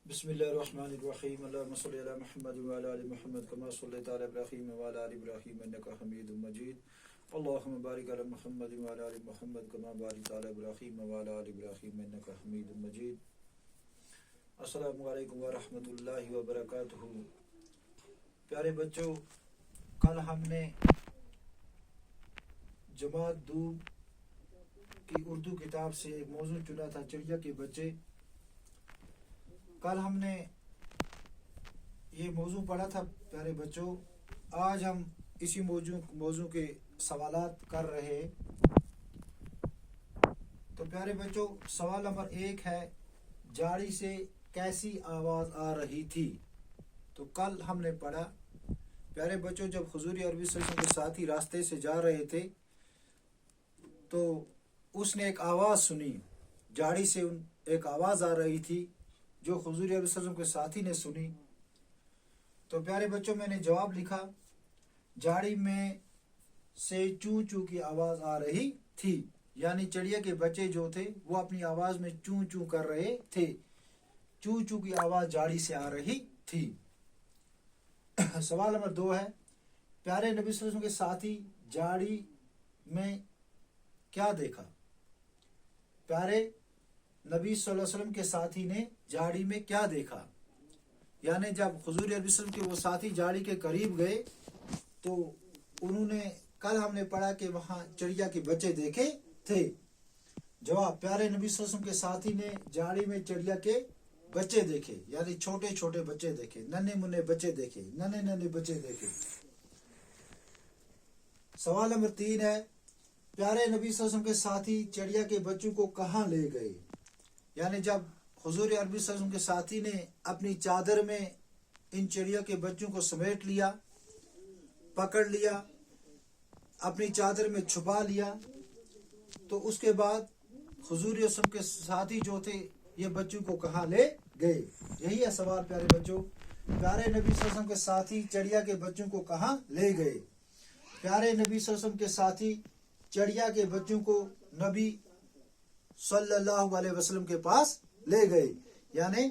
بسم الله الرحمن الرحيم اللهم صل على محمد وعلى ال محمد كما صليت على ابراهيم وعلى ال ابراهيم انك حميد مجيد اللهم بارك على محمد وعلى ال محمد كما باركت على ابراهيم وعلى ال ابراهيم انك حميد مجيد. السلام علیکم ورحمۃ اللہ وبرکاتہ. پیارے بچوں، کل ہم نے جماعت دوب کی اردو کتاب سے ایک موضوع چنا تھا، چڑیا کے بچے. کل ہم نے یہ موضوع پڑھا تھا پیارے بچوں. آج ہم اسی موضوع کے سوالات کر رہے. تو پیارے بچوں، سوال نمبر 1 ہے، جھاڑی سے کیسی آواز آ رہی تھی؟ تو کل ہم نے پڑھا پیارے بچوں، جب حضور عربی صلی اللہ علیہ وسلم کے ساتھی راستے سے جا رہے تھے تو اس نے ایک آواز سنی. جھاڑی سے ایک آواز آ رہی تھی جو حضور علیہ وسلم کے ساتھی نے سنی. تو پیارے بچوں، میں نے جواب لکھا، جھاڑی میں سے چوں چوں کی آواز آ رہی تھی. یعنی چڑیا کے بچے جو تھے وہ اپنی آواز میں چوں چوں کر رہے تھے. چوں چوں کی آواز جھاڑی سے آ رہی تھی. سوال نمبر 2 ہے، پیارے نبی صلی اللہ علیہ وسلم کے ساتھی جھاڑی میں کیا دیکھا؟ پیارے نبی صلی اللہ علیہ وسلم کے ساتھی نے جھاڑی میں کیا دیکھا؟ یعنی جب حضور علیہ وسلم کے وہ ساتھی جھاڑی کے قریب گئے تو انہوں نے، کل ہم نے پڑھا کہ وہاں چڑیا کے بچے دیکھے تھے. جواب، پیارے نبی صلی اللہ علیہ وسلم کے ساتھی نے جھاڑی میں چڑیا کے بچے دیکھے. یعنی چھوٹے چھوٹے بچے دیکھے، ننے منے بچے دیکھے، ننے بچے دیکھے. سوال نمبر 3 ہے، پیارے نبی صلی اللہ علیہ وسلم کے ساتھی چڑیا کے بچوں کو کہاں لے گئے؟ یعنی جب حضور عربی صلی اللہ علیہ وسلم کے ساتھی نے اپنی چادر میں ان چڑیا کے بچوں کو سمیٹ لیا، پکڑ لیا، اپنی چادر میں چھپا لیا، تو اس کے بعد حضور علیہ وسلم کے ساتھی جو تھے یہ بچوں کو کہاں لے گئے؟ یہی ہے سوال پیارے بچوں. پیارے نبی صلی اللہ علیہ وسلم کے ساتھی چڑیا کے بچوں کو کہاں لے گئے؟ پیارے نبی صلی اللہ علیہ وسلم کے ساتھی چڑیا کے بچوں کو نبی صلی اللہ علیہ وسلم کے پاس لے گئے. یعنی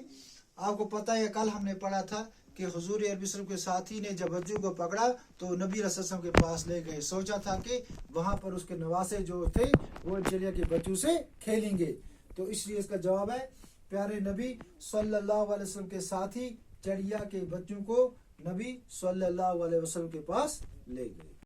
آپ کو پتہ ہے کل ہم نے پڑھا تھا کہ حضور عربی وسلم کے ساتھی نے جب بچوں کو پکڑا تو نبی رسول وسلم کے پاس لے گئے. سوچا تھا کہ وہاں پر اس کے نواسے جو تھے وہ چڑیا کے بچوں سے کھیلیں گے. تو اس لیے اس کا جواب ہے، پیارے نبی صلی اللہ علیہ وسلم کے ساتھی چڑیا کے بچوں کو نبی صلی اللہ علیہ وسلم کے پاس لے گئے.